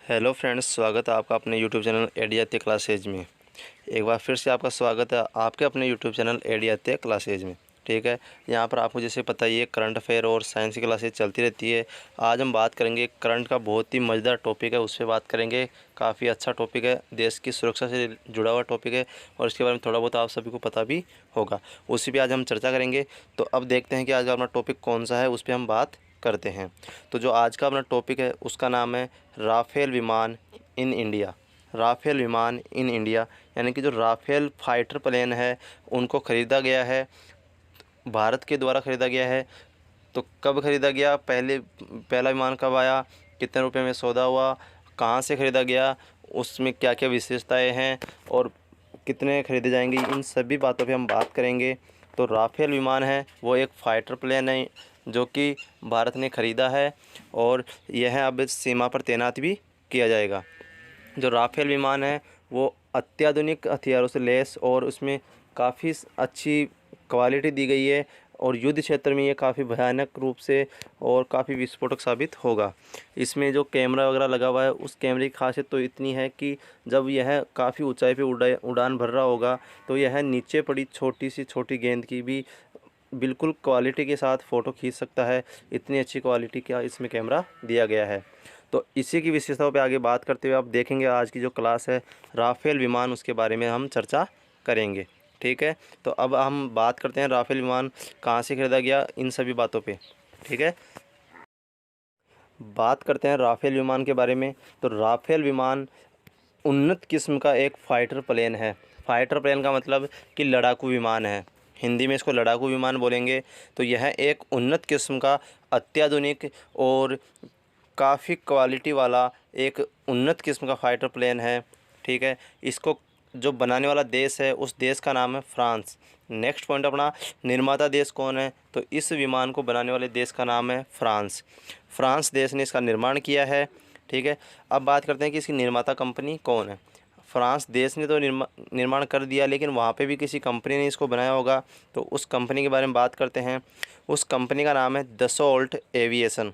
Hello friends, स्वागत है आपका अपने यूट्यूब चैनल एडीआते क्लासेज में। एक बार फिर से आपका स्वागत है आपके अपने यूट्यूब चैनल एडीआते क्लासेज में। ठीक है, यहाँ पर आपको जैसे पता ही है करंट अफेयर और साइंस की क्लासेज चलती रहती है। आज हम बात करेंगे करंट का, बहुत ही मज़ेदार टॉपिक है, उस पर बात करेंगे। काफ़ी अच्छा टॉपिक है, देश की सुरक्षा से जुड़ा हुआ टॉपिक है और इसके बारे में थोड़ा बहुत आप सभी को पता भी होगा, उसी पर आज हम चर्चा करेंगे। तो अब देखते हैं कि आज का अपना टॉपिक कौन सा है, उस पर हम बात करते हैं। तो जो आज का अपना टॉपिक है उसका नाम है राफेल विमान इन इंडिया। राफेल विमान इन इंडिया यानी कि जो राफेल फाइटर प्लेन है उनको ख़रीदा गया है, भारत के द्वारा ख़रीदा गया है। तो कब ख़रीदा गया, पहला विमान कब आया, कितने रुपए में सौदा हुआ, कहाँ से ख़रीदा गया, उसमें क्या क्या विशेषताएं हैं और कितने ख़रीदे जाएंगे, इन सभी बातों पे हम बात करेंगे। तो राफेल विमान है वो एक फ़ाइटर प्लेन है जो कि भारत ने ख़रीदा है और यह अब सीमा पर तैनात भी किया जाएगा। जो राफेल विमान है वो अत्याधुनिक हथियारों से लैस और उसमें काफ़ी अच्छी क्वालिटी दी गई है और युद्ध क्षेत्र में ये काफ़ी भयानक रूप से और काफ़ी विस्फोटक साबित होगा। इसमें जो कैमरा वगैरह लगा हुआ है उस कैमरे की खासियत तो इतनी है कि जब यह काफ़ी ऊंचाई पे उड़ान भर रहा होगा तो यह नीचे पड़ी छोटी गेंद की भी बिल्कुल क्वालिटी के साथ फ़ोटो खींच सकता है। इतनी अच्छी क्वालिटी का इसमें कैमरा दिया गया है। तो इसी की विशेषताओं पे आगे बात करते हुए आप देखेंगे आज की जो क्लास है राफेल विमान, उसके बारे में हम चर्चा करेंगे। ठीक है, तो अब हम बात करते हैं राफेल विमान कहाँ से ख़रीदा गया, इन सभी बातों पे। ठीक है, बात करते हैं राफेल विमान के बारे में। तो राफेल विमान उन्नत किस्म का एक फ़ाइटर प्लेन है। फ़ाइटर प्लेन का मतलब कि लड़ाकू विमान है, हिंदी में इसको लड़ाकू विमान बोलेंगे। तो यह एक उन्नत किस्म का अत्याधुनिक और काफ़ी क्वालिटी वाला एक उन्नत किस्म का फ़ाइटर प्लेन है। ठीक है, इसको जो बनाने वाला देश है उस देश का नाम है फ्रांस। नेक्स्ट पॉइंट अपना, निर्माता देश कौन है, तो इस विमान को बनाने वाले देश का नाम है फ्रांस। फ्रांस देश ने इसका निर्माण किया है। ठीक है, अब बात करते हैं कि इसकी निर्माता कंपनी कौन है। फ्रांस देश ने तो निर्माण कर दिया, लेकिन वहाँ पे भी किसी कंपनी ने इसको बनाया होगा, तो उस कंपनी के बारे में बात करते हैं। उस कंपनी का नाम है दसॉल्ट एविएशन।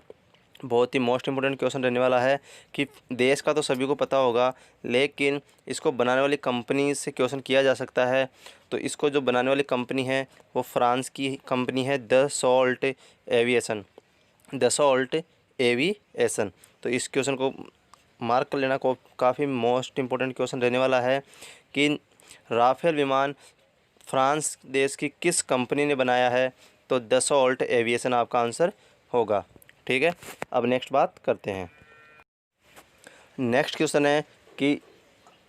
बहुत ही मोस्ट इम्पोर्टेंट क्वेश्चन रहने वाला है कि देश का तो सभी को पता होगा, लेकिन इसको बनाने वाली कंपनी से क्वेश्चन किया जा सकता है। तो इसको जो बनाने वाली कंपनी है वो फ्रांस की कंपनी है दसॉल्ट एविएशन। दसॉल्ट एविएशन, तो इस क्वेश्चन को मार्क कर लेना, को काफ़ी मोस्ट इम्पोर्टेंट क्वेश्चन रहने वाला है कि राफेल विमान फ्रांस देश की किस कंपनी ने बनाया है। तो दसॉल्ट एविएशन आपका आंसर होगा। ठीक है, अब नेक्स्ट बात करते हैं। नेक्स्ट क्वेश्चन है कि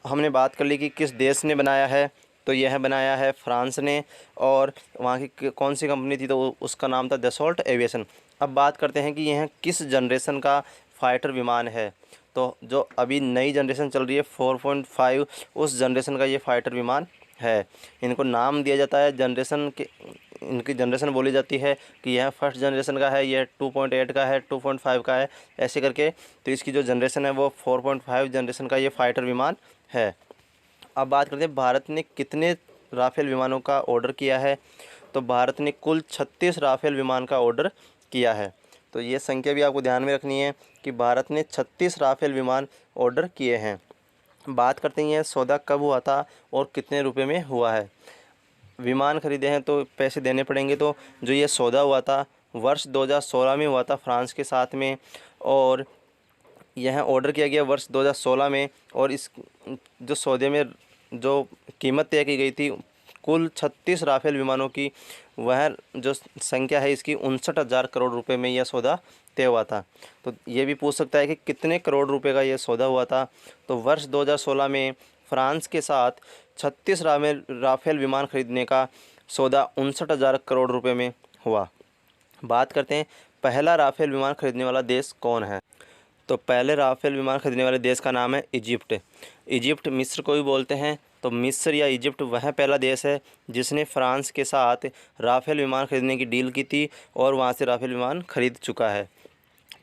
हमने बात कर ली कि किस देश ने बनाया है, तो यह बनाया है फ्रांस ने और वहाँ की कौन सी कंपनी थी, तो उसका नाम था दसॉल्ट एविएशन। अब बात करते हैं कि यह किस जनरेशन का फाइटर विमान है। तो जो अभी नई जनरेशन चल रही है 4.5, उस जनरेशन का ये फाइटर विमान है। इनको नाम दिया जाता है जनरेशन के, इनकी जनरेशन बोली जाती है कि यह फर्स्ट जनरेशन का है, यह 2.8 का है, 2.5 का है, ऐसे करके। तो इसकी जो जनरेशन है वो 4.5 जनरेशन का ये फाइटर विमान है। अब बात करते हैं भारत ने कितने राफेल विमानों का ऑर्डर किया है। तो भारत ने कुल 36 राफेल विमान का ऑर्डर किया है। तो ये संख्या भी आपको ध्यान में रखनी है कि भारत ने 36 राफेल विमान ऑर्डर किए हैं। बात करते हैं यह सौदा कब हुआ था और कितने रुपए में हुआ है। विमान खरीदे हैं तो पैसे देने पड़ेंगे। तो जो ये सौदा हुआ था वर्ष 2016 में हुआ था फ्रांस के साथ में, और यह ऑर्डर किया गया वर्ष 2016 में। और इस जो सौदे में जो कीमत तय की गई थी कुल 36 राफेल विमानों की, वह जो संख्या है इसकी 59,000 करोड़ रुपए में यह सौदा तय हुआ था। तो ये भी पूछ सकता है कि कितने करोड़ रुपए का यह सौदा हुआ था। तो वर्ष 2016 में फ्रांस के साथ 36 राफेल विमान खरीदने का सौदा 59,000 करोड़ रुपए में हुआ। बात करते हैं पहला राफेल विमान खरीदने वाला देश कौन है। तो पहले राफेल विमान खरीदने वाले देश का नाम है इजिप्ट। इजिप्ट, मिस्र को भी बोलते हैं। तो मिस्र या इजिप्ट वह पहला देश है जिसने फ्रांस के साथ राफेल विमान खरीदने की डील की थी और वहाँ से राफेल विमान खरीद चुका है।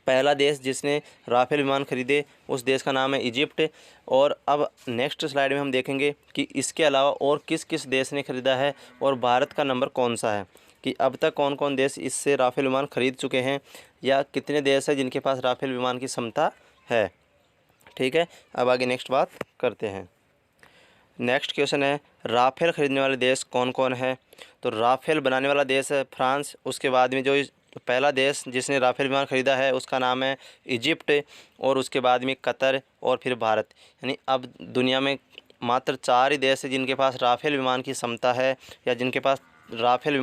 पहला देश जिसने राफेल विमान खरीदे उस देश का नाम है इजिप्ट। और अब नेक्स्ट स्लाइड में हम देखेंगे कि इसके अलावा और किस किस देश ने खरीदा है और भारत का नंबर कौन सा है, कि अब तक कौन कौन देश इससे राफेल विमान खरीद चुके हैं या कितने देश हैं जिनके पास राफेल विमान की क्षमता है। ठीक है, अब आगे नेक्स्ट बात करते हैं। नेक्स्ट क्वेश्चन है, राफेल ख़रीदने वाले देश कौन कौन है? तो राफेल बनाने वाला देश है फ्रांस। उसके बाद में जो पहला देश जिसने राफेल विमान ख़रीदा है उसका नाम है इजिप्ट, और उसके बाद में कतर, और फिर भारत। यानी अब दुनिया में मात्र 4 ही देश है जिनके पास राफेल विमान की क्षमता है, या जिनके पास राफेल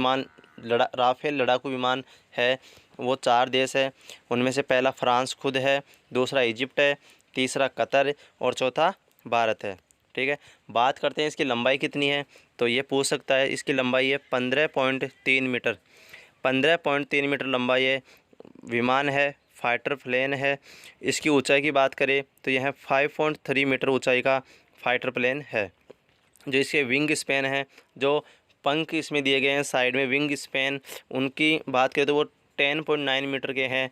लड़ाकू विमान है, वो 4 देश है। उनमें से पहला फ्रांस खुद है, दूसरा इजिप्ट है, तीसरा कतर और चौथा भारत है। ठीक है, बात करते हैं इसकी लंबाई कितनी है। तो ये पूछ सकता है। इसकी लंबाई है 15.3 मीटर। 15.3 मीटर लंबा ये विमान है, फाइटर प्लेन है। इसकी ऊंचाई की बात करें तो यह 5.3 मीटर ऊंचाई का फाइटर प्लेन है। जो इसके विंग स्पैन है, जो पंख इसमें दिए गए हैं साइड में विंग स्पैन, उनकी बात करें तो वो 10.9 मीटर के हैं।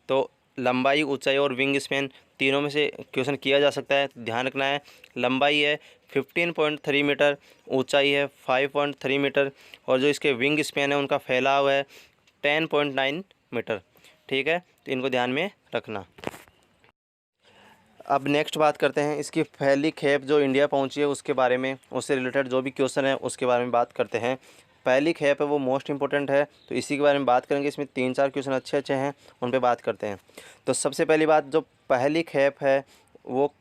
तो लंबाई, ऊंचाई और विंग स्पैन तीनों में से क्वेश्चन किया जा सकता है, ध्यान रखना है। लंबाई है 15.3 मीटर, ऊंचाई है 5.3 मीटर, और जो इसके विंग स्पैन है उनका फैलाव है 10.9 मीटर। ठीक है, तो इनको ध्यान में रखना। अब नेक्स्ट बात करते हैं इसकी पहली खेप जो इंडिया पहुंची है उसके बारे में, उससे रिलेटेड जो भी क्वेश्चन है उसके बारे में बात करते हैं। पहली खेप है वो मोस्ट इंपॉर्टेंट है, तो इसी के बारे में बात करेंगे। इसमें 3-4 क्वेश्चन अच्छे अच्छे हैं, उन पे बात करते हैं। तो सबसे पहली बात, जो पहली खेप है वो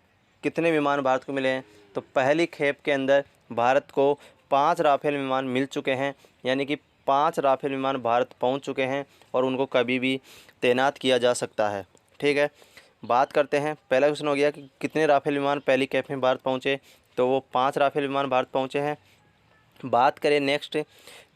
कितने विमान भारत को मिले हैं? तो पहली खेप के अंदर भारत को 5 राफेल विमान मिल चुके हैं, यानी कि 5 राफेल विमान भारत पहुँच चुके हैं और उनको कभी भी तैनात किया जा सकता है। ठीक है, बात करते हैं। पहला क्वेश्चन हो गया कि कितने राफेल विमान पहली खेप में भारत पहुँचे, तो वो 5 राफेल विमान भारत पहुँचे हैं। बात करें नेक्स्ट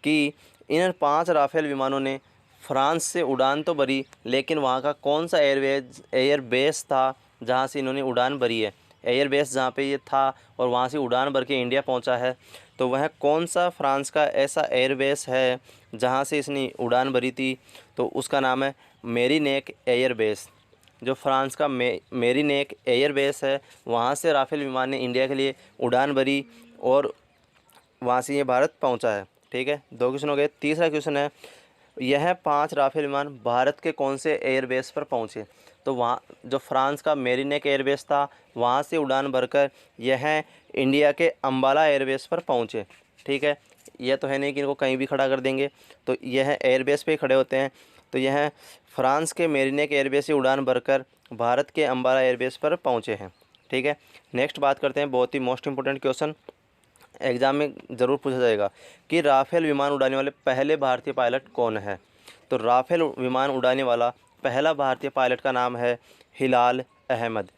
कि इन 5 राफेल विमानों ने फ्रांस से उड़ान तो भरी, लेकिन वहाँ का कौन सा एयरबेस था जहाँ से इन्होंने उड़ान भरी है? एयरबेस जहाँ पे ये था और वहाँ से उड़ान भर के इंडिया पहुँचा है, तो वह कौन सा फ्रांस का ऐसा एयरबेस है जहाँ से इसने उड़ान भरी थी? तो उसका नाम है मेरीनेक एयरबेस। जो फ्रांस का मेरीनेक एयरबेस है, वहाँ से राफेल विमान ने इंडिया के लिए उड़ान भरी और वहाँ से ये भारत पहुँचा है। ठीक है, 2 क्वेश्चन हो गए। तीसरा क्वेश्चन है, यह 5 राफेल विमान भारत के कौन से एयरबेस पर पहुँचे? तो वहाँ जो फ्रांस का मेरीनेक एयरबेस था, वहाँ से उड़ान भरकर यह इंडिया के अम्बाला एयरबेस पर पहुँचे। ठीक है, यह तो है नहीं कि इनको कहीं भी खड़ा कर देंगे, तो यह एयरबेस पे खड़े होते हैं। तो यह फ्रांस के मेरीनेक एयरबेस से उड़ान भरकर भारत के अम्बाला एयरबेस पर पहुँचे हैं। ठीक है, नेक्स्ट बात करते हैं, बहुत ही मोस्ट इंपॉर्टेंट क्वेश्चन, एग्ज़ाम में ज़रूर पूछा जाएगा कि राफेल विमान उड़ाने वाले पहले भारतीय पायलट कौन है? तो राफेल विमान उड़ाने वाला पहला भारतीय पायलट का नाम है हिलाल अहमद।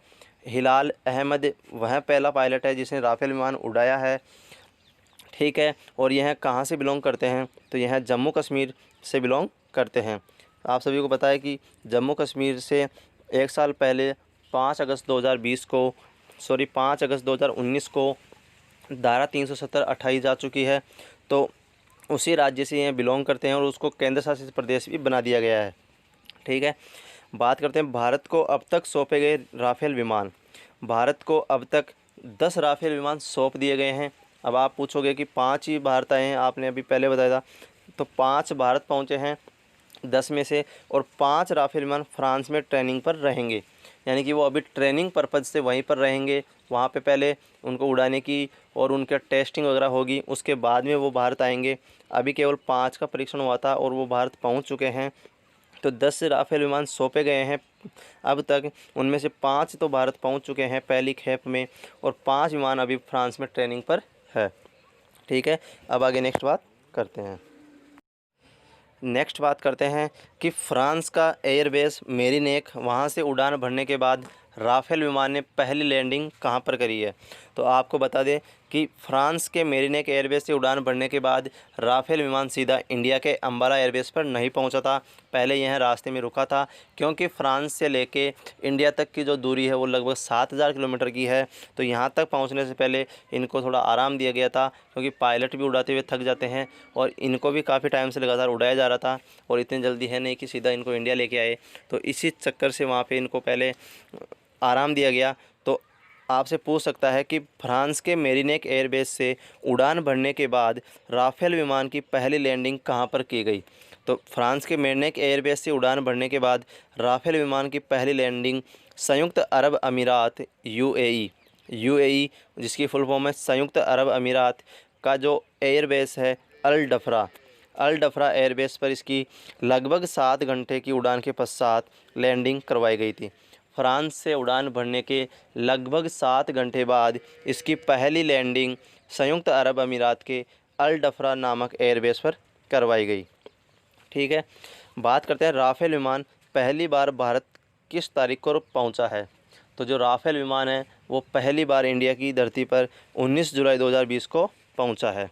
हिलाल अहमद वह पहला पायलट है जिसने राफेल विमान उड़ाया है। ठीक है, और यह कहाँ से बिलोंग करते हैं? तो यह जम्मू कश्मीर से बिलोंग करते हैं। आप सभी को पता है कि जम्मू कश्मीर से 1 साल पहले 5 अगस्त 2019 को धारा 370 हटाई जा चुकी है। तो उसी राज्य से ये बिलोंग करते हैं और उसको केंद्र शासित प्रदेश भी बना दिया गया है। ठीक है, बात करते हैं भारत को अब तक सौंपे गए राफेल विमान। भारत को अब तक 10 राफेल विमान सौंप दिए गए हैं। अब आप पूछोगे कि 5 ही भारत आए हैं, आपने अभी पहले बताया था। तो 5 भारत पहुँचे हैं 10 में से, और 5 राफेल विमान फ्रांस में ट्रेनिंग पर रहेंगे, यानी कि वो अभी ट्रेनिंग पर्पज़ से वहीं पर रहेंगे। वहाँ पे पहले उनको उड़ाने की और उनके टेस्टिंग वगैरह होगी, उसके बाद में वो भारत आएंगे। अभी केवल 5 का परीक्षण हुआ था और वो भारत पहुँच चुके हैं। तो 10 राफेल विमान सौंपे गए हैं अब तक, उनमें से 5 तो भारत पहुँच चुके हैं पहली खेप में, और 5 विमान अभी फ्रांस में ट्रेनिंग पर है। ठीक है, अब आगे नेक्स्ट बात करते हैं। नेक्स्ट बात करते हैं कि फ्रांस का एयरबेस मेरीनेक, वहाँ से उड़ान भरने के बाद राफेल विमान ने पहली लैंडिंग कहाँ पर करी है? तो आपको बता दें कि फ्रांस के मेरीनेक एयरबेस से उड़ान भरने के बाद राफेल विमान सीधा इंडिया के अम्बाला एयरबेस पर नहीं पहुंचा था। पहले यह रास्ते में रुका था, क्योंकि फ्रांस से लेके इंडिया तक की जो दूरी है वो लगभग 7000 किलोमीटर की है। तो यहाँ तक पहुँचने से पहले इनको थोड़ा आराम दिया गया था, क्योंकि पायलट भी उड़ाते हुए थक जाते हैं और इनको भी काफ़ी टाइम से लगातार उड़ाया जा रहा था, और इतनी जल्दी है नहीं कि सीधा इनको इंडिया लेके आए। तो इसी चक्कर से वहाँ पर इनको पहले आराम दिया गया। तो आपसे पूछ सकता है कि फ्रांस के मेरीनेक एयरबेस से उड़ान भरने के बाद राफेल विमान की पहली लैंडिंग कहाँ पर की गई? तो फ्रांस के मेरीनेक एयरबेस से उड़ान भरने के बाद राफेल विमान की पहली लैंडिंग संयुक्त अरब अमीरात यूएई जिसकी फुल फॉर्म है संयुक्त अरब अमीरात का जो एयरबेस है अल डफरा एयरबेस पर इसकी लगभग 7 घंटे की उड़ान के पश्चात लैंडिंग करवाई गई थी। फ्रांस से उड़ान भरने के लगभग 7 घंटे बाद इसकी पहली लैंडिंग संयुक्त अरब अमीरात के अल डफरा नामक एयरबेस पर करवाई गई। ठीक है, बात करते हैं राफेल विमान पहली बार भारत किस तारीख को पहुंचा है। तो जो राफेल विमान है वो पहली बार इंडिया की धरती पर 19 जुलाई 2020 को पहुंचा है।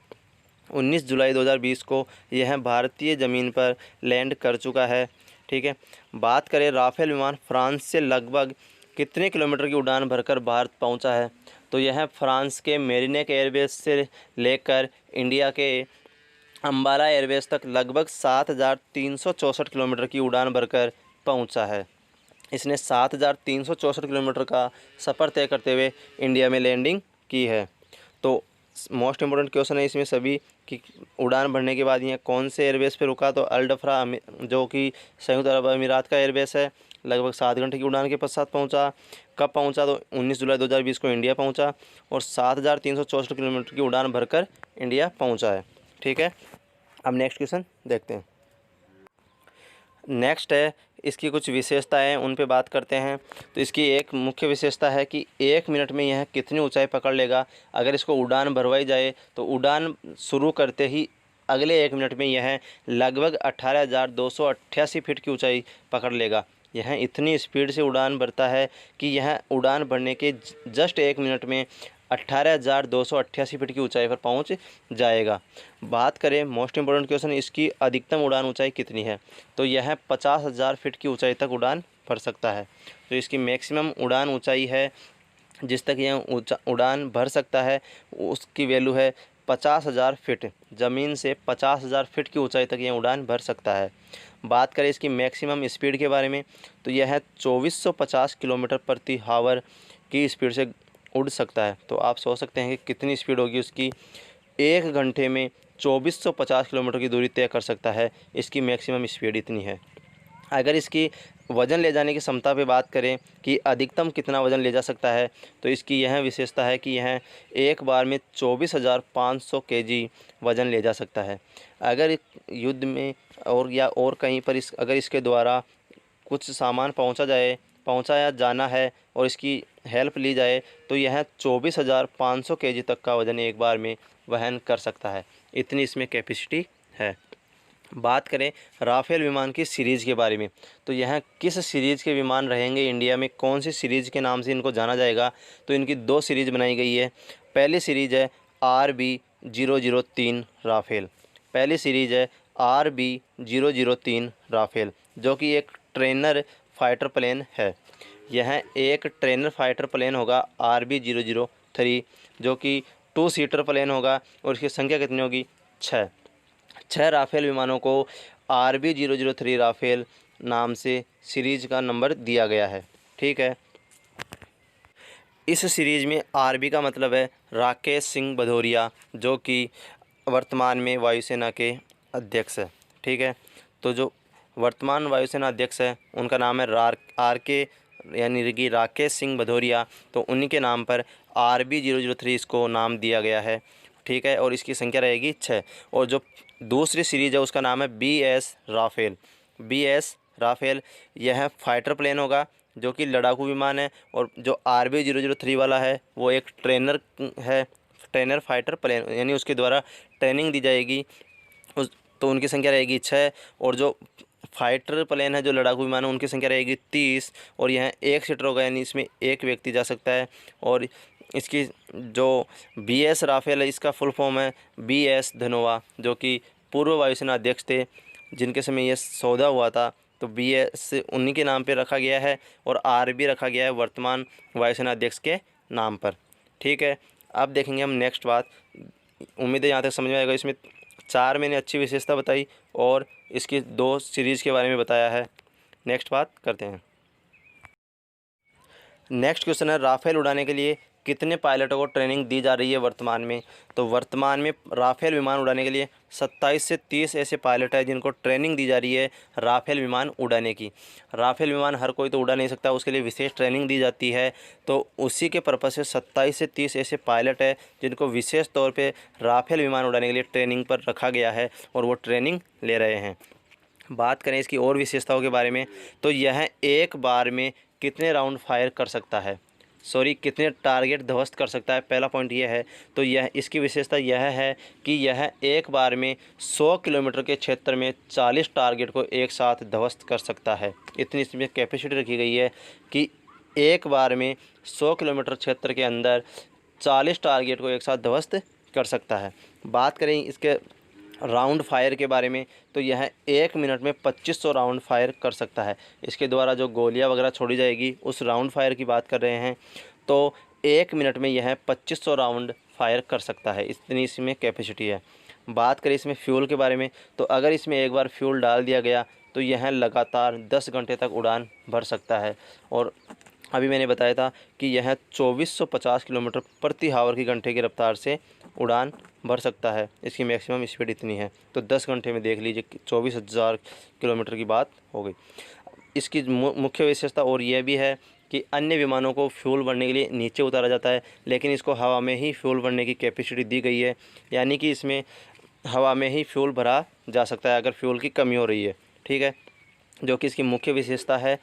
19 जुलाई 2020 को यह भारतीय ज़मीन पर लैंड कर चुका है। ठीक है, बात करें राफेल विमान फ्रांस से लगभग कितने किलोमीटर की उड़ान भरकर भारत पहुंचा है। तो यह फ्रांस के मेरिनेक एयरबेस से लेकर इंडिया के अम्बाला एयरबेस तक लगभग 7,364 किलोमीटर की उड़ान भरकर पहुंचा है। इसने 7,364 किलोमीटर का सफ़र तय करते हुए इंडिया में लैंडिंग की है। तो मोस्ट इम्पोर्टेंट क्वेश्चन है इसमें सभी कि उड़ान भरने के बाद यह कौन से एयरबेस पे रुका। तो अल डफरा जो कि संयुक्त अरब अमीरात का एयरबेस है, लगभग 7 घंटे की उड़ान के पश्चात पहुंचा। कब पहुंचा? तो 19 जुलाई 2020 को इंडिया पहुंचा और 7,364 किलोमीटर की उड़ान भरकर इंडिया पहुंचा है। ठीक है, अब नेक्स्ट क्वेश्चन देखते हैं। नेक्स्ट है इसकी कुछ विशेषताएं, उन पे बात करते हैं। तो इसकी एक मुख्य विशेषता है कि 1 मिनट में यह कितनी ऊंचाई पकड़ लेगा। अगर इसको उड़ान भरवाई जाए तो उड़ान शुरू करते ही अगले 1 मिनट में यह लगभग 18,288 फीट की ऊंचाई पकड़ लेगा। यह इतनी स्पीड से उड़ान भरता है कि यह उड़ान भरने के जस्ट 1 मिनट में 18,288 फीट की ऊंचाई पर पहुंच जाएगा। बात करें मोस्ट इम्पोर्टेंट क्वेश्चन, इसकी अधिकतम उड़ान ऊंचाई कितनी है। तो यह 50,000 फीट की ऊंचाई तक उड़ान भर सकता है। तो इसकी मैक्सिमम उड़ान ऊंचाई है जिस तक यह उड़ान भर सकता है उसकी वैल्यू है 50,000 फीट। ज़मीन से 50,000 फीट की ऊंचाई तक यह उड़ान भर सकता है। बात करें इसकी मैक्सिमम स्पीड के बारे में तो यह 2450 किलोमीटर प्रति हावर की स्पीड से उड़ सकता है। तो आप सोच सकते हैं कि कितनी स्पीड होगी उसकी। 1 घंटे में 2450 किलोमीटर की दूरी तय कर सकता है। इसकी मैक्सिमम स्पीड इतनी है। अगर इसकी वज़न ले जाने की क्षमता पे बात करें कि अधिकतम कितना वज़न ले जा सकता है, तो इसकी यह विशेषता है कि यह एक बार में 24,500 केजी वज़न ले जा सकता है। अगर युद्ध में और कहीं पर अगर इसके द्वारा कुछ सामान पहुंचाया जाना है और इसकी हेल्प ली जाए तो यह 24,500 केजी तक का वज़न एक बार में वहन कर सकता है। इतनी इसमें कैपेसिटी है। बात करें राफेल विमान की सीरीज़ के बारे में तो यह किस सीरीज़ के विमान रहेंगे इंडिया में, कौन सी सीरीज़ के नाम से इनको जाना जाएगा। तो इनकी 2 सीरीज़ बनाई गई है। पहली सीरीज़ है RB003 राफेल। पहली सीरीज़ है RB003 राफेल जो कि एक ट्रेनर फाइटर प्लेन है। यह एक ट्रेनर फाइटर प्लेन होगा RB003 जो कि 2 सीटर प्लेन होगा और इसकी संख्या कितनी होगी? 6 राफेल विमानों को RB003 राफेल नाम से सीरीज़ का नंबर दिया गया है। ठीक है, इस सीरीज़ में RB का मतलब है राकेश सिंह भदौरिया जो कि वर्तमान में वायुसेना के अध्यक्ष है। ठीक है, तो जो वर्तमान वायुसेना अध्यक्ष है उनका नाम है RK यानी कि राकेश सिंह भदौरिया। तो उन्हीं के नाम पर RB003 इसको नाम दिया गया है। ठीक है, और इसकी संख्या रहेगी 6। और जो दूसरी सीरीज़ है उसका नाम है BS राफेल। यह फाइटर प्लेन होगा जो कि लड़ाकू विमान है। और जो RB003 वाला है वो एक ट्रेनर फाइटर प्लेन यानी उसके द्वारा ट्रेनिंग दी जाएगी तो उनकी संख्या रहेगी 6। और जो फाइटर प्लेन है जो लड़ाकू विमान है उनकी संख्या रहेगी 30। और यह 1 सीटर होगा यानी इसमें एक व्यक्ति जा सकता है। और इसकी जो BS राफेल है इसका फुल फॉर्म है BS धनोआ जो कि पूर्व वायुसेना अध्यक्ष थे जिनके समय यह सौदा हुआ था। तो BS उन्हीं के नाम पे रखा गया है और RB रखा गया है वर्तमान वायुसेना अध्यक्ष के नाम पर। ठीक है, अब देखेंगे हम नेक्स्ट बात। उम्मीद है यहाँ तक समझ में आएगा। इसमें 4 मैंने अच्छी विशेषता बताई और इसकी 2 सीरीज़ के बारे में बताया है। नेक्स्ट बात करते हैं। नेक्स्ट क्वेश्चन है राफेल उड़ाने के लिए कितने पायलटों को ट्रेनिंग दी जा रही है वर्तमान में? तो वर्तमान में राफेल विमान उड़ाने के लिए 27 से 30 ऐसे पायलट हैं जिनको ट्रेनिंग दी जा रही है राफेल विमान उड़ाने की। राफेल विमान हर कोई तो उड़ा नहीं सकता, उसके लिए विशेष ट्रेनिंग दी जाती है। तो उसी के पर्पज़ से 27 से 30 ऐसे पायलट हैं जिनको विशेष तौर पे राफेल विमान उड़ाने के लिए ट्रेनिंग पर रखा गया है और वो ट्रेनिंग ले रहे हैं। बात करें इसकी और विशेषताओं के बारे में, तो यह एक बार में कितने राउंड फायर कर सकता है, कितने टारगेट ध्वस्त कर सकता है, पहला पॉइंट यह है। तो यह इसकी विशेषता यह है कि यह एक बार में 100 किलोमीटर के क्षेत्र में 40 टारगेट को एक साथ ध्वस्त कर सकता है। इतनी इसमें कैपेसिटी रखी गई है कि एक बार में 100 किलोमीटर क्षेत्र के अंदर 40 टारगेट को एक साथ ध्वस्त कर सकता है। बात करें इसके राउंड फायर के बारे में, तो यह 1 मिनट में 2500 राउंड फायर कर सकता है। इसके द्वारा जो गोलियां वगैरह छोड़ी जाएगी उस राउंड फायर की बात कर रहे हैं। तो 1 मिनट में यह 2500 राउंड फायर कर सकता है, इतनी इसमें कैपेसिटी है। बात करें इसमें फ्यूल के बारे में, तो अगर इसमें एक बार फ्यूल डाल दिया गया तो यह लगातार 10 घंटे तक उड़ान भर सकता है। और अभी मैंने बताया था कि यह 2450 किलोमीटर प्रति हावर की घंटे की रफ्तार से उड़ान भर सकता है। इसकी मैक्सिमम स्पीड इतनी है। तो 10 घंटे में देख लीजिए 24,000 किलोमीटर की बात हो गई। इसकी मुख्य विशेषता और यह भी है कि अन्य विमानों को फ्यूल भरने के लिए नीचे उतारा जाता है, लेकिन इसको हवा में ही फ्यूल भरने की कैपेसिटी दी गई है, यानी कि इसमें हवा में ही फ्यूल भरा जा सकता है अगर फ्यूल की कमी हो रही है। ठीक है, जो कि इसकी मुख्य विशेषता है।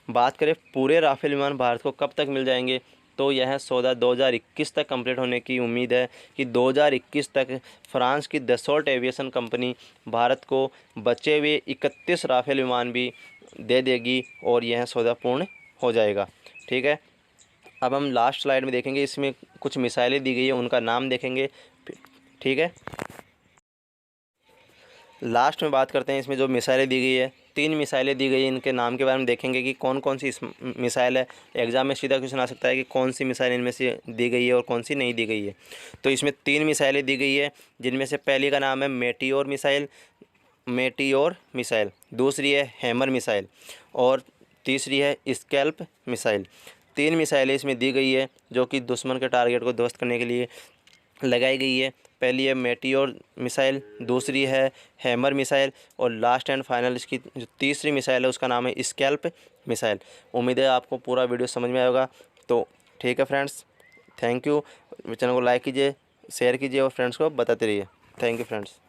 बात करें पूरे राफेल विमान भारत को कब तक मिल जाएंगे, तो यह सौदा 2021 तक कंप्लीट होने की उम्मीद है कि 2021 तक फ्रांस की दसॉल्ट एविएशन कंपनी भारत को बचे हुए 31 राफेल विमान भी दे देगी और यह सौदा पूर्ण हो जाएगा। ठीक है, अब हम लास्ट स्लाइड में देखेंगे, इसमें कुछ मिसाइलें दी गई है उनका नाम देखेंगे। ठीक है, लास्ट में बात करते हैं इसमें जो मिसाइलें दी गई है। 3 मिसाइलें दी गई हैं, इनके नाम के बारे में देखेंगे कि कौन कौन सी मिसाइल है। एग्ज़ाम में सीधा क्वेश्चन आ सकता है कि कौन सी मिसाइल इनमें से दी गई है और कौन सी नहीं दी गई है। तो इसमें 3 मिसाइलें दी गई है, जिनमें से पहली का नाम है मेटियोर मिसाइल, दूसरी है हैमर मिसाइल और तीसरी है स्कैल्प मिसाइल। 3 मिसाइलें इसमें दी गई है जो कि दुश्मन के टारगेट को ध्वस्त करने के लिए लगाई गई है। पहली है मेटियोर मिसाइल, दूसरी है हैमर मिसाइल और लास्ट एंड फाइनल इसकी जो तीसरी मिसाइल है उसका नाम है स्कैल्प मिसाइल। उम्मीद है आपको पूरा वीडियो समझ में आया होगा। तो ठीक है फ्रेंड्स, थैंक यू। चैनल को लाइक कीजिए, शेयर कीजिए और फ्रेंड्स को बताते रहिए। Thank you friends.